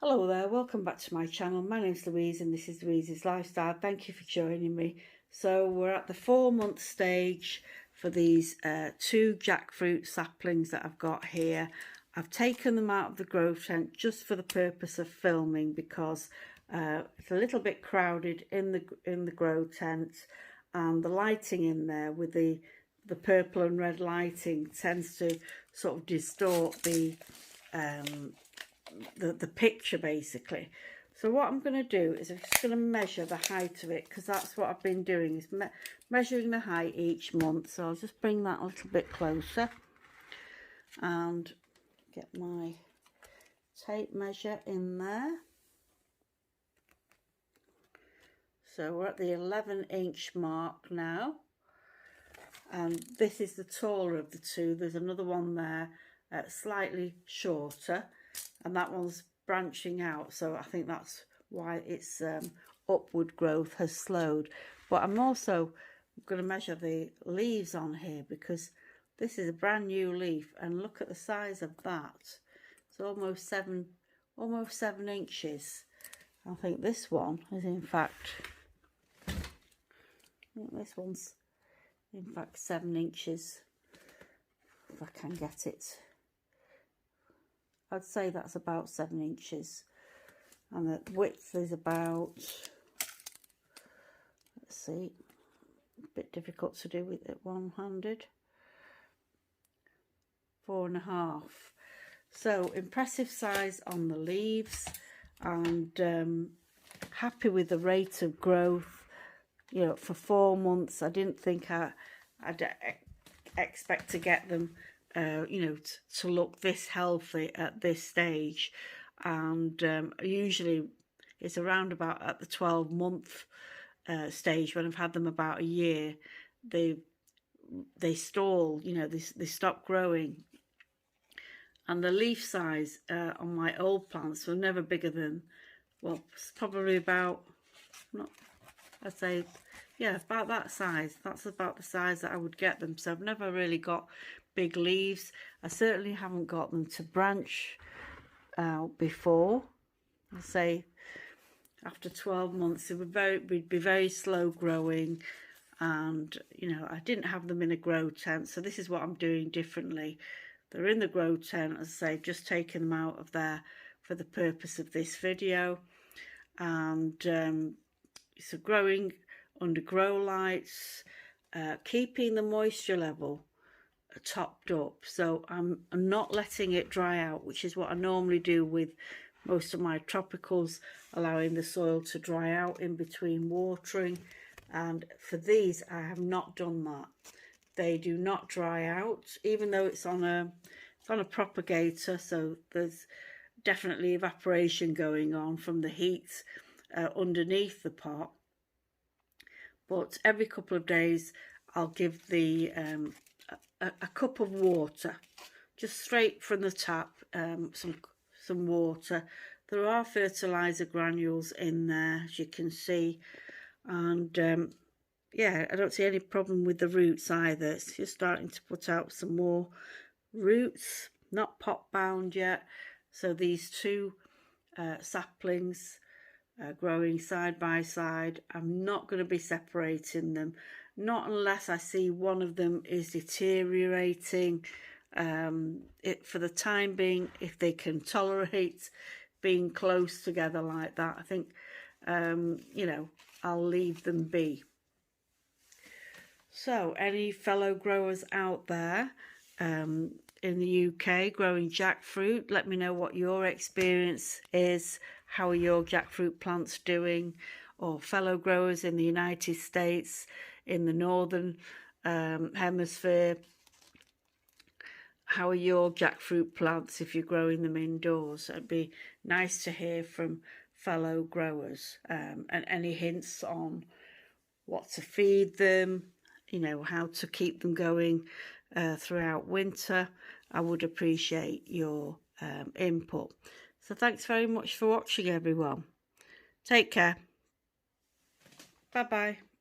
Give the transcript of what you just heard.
Hello there, welcome back to my channel. My name's Louise and this is Louise's Lifestyle. Thank you for joining me. So we're at the 4-month stage for these 2 jackfruit saplings that I've got here. I've taken them out of the grow tent just for the purpose of filming because it's a little bit crowded in the grow tent, and the lighting in there with the purple and red lighting tends to sort of distort the picture basically. So what I'm going to do is I'm just going to measure the height of it, because that's what I've been doing, is measuring the height each month. So I'll just bring that a little bit closer and get my tape measure in there. So we're at the 11-inch mark now, and this is the taller of the two. There's another one there slightly shorter, and that one's branching out, so I think that's why its upward growth has slowed. But I'm also going to measure the leaves on here, because this is a brand new leaf, and look at the size of that. It's almost 7 inches. I think this one is in fact, this one's in fact 7 inches, if I can get it. I'd say that's about 7 inches, and the width is about, let's see, a bit difficult to do with it one-handed, 4.5. So impressive size on the leaves, and happy with the rate of growth. You know, for 4 months, I didn't think I'd expect to get them you know, to look this healthy at this stage, and usually it's around about at the 12-month stage, when I've had them about a year, they stall, you know, they stop growing. And the leaf size on my old plants were never bigger than, well, it's probably about, I'd say, yeah, about that size. That's about the size that I would get them. So I've never really got big leaves. I certainly haven't got them to branch out before. I'll say after 12 months it would be very slow growing, and you know, I didn't have them in a grow tent, so this is what I'm doing differently. They're in the grow tent, as I say, just taking them out of there for the purpose of this video, and so growing under grow lights, keeping the moisture level topped up. So I'm not letting it dry out, which is what I normally do with most of my tropicals, allowing the soil to dry out in between watering. And for these, I have not done that. They do not dry out, even though it's on a propagator, so there's definitely evaporation going on from the heat underneath the pot. But every couple of days I'll give the a cup of water, just straight from the tap, some water. There are fertilizer granules in there, as you can see, and yeah, I don't see any problem with the roots either. It's just starting to put out some more roots, not pot bound yet. So these 2 saplings growing side by side, I'm not going to be separating them, not unless I see one of them is deteriorating. For the time being, if they can tolerate being close together like that, I think you know, I'll leave them be. So any fellow growers out there in the UK growing jackfruit, let me know what your experience is. How are your jackfruit plants doing? Or fellow growers in the United States, in the northern hemisphere, how are your jackfruit plants if you're growing them indoors? It'd be nice to hear from fellow growers, and any hints on what to feed them, you know, how to keep them going throughout winter. I would appreciate your input. So thanks very much for watching, everyone. Take care. Bye bye.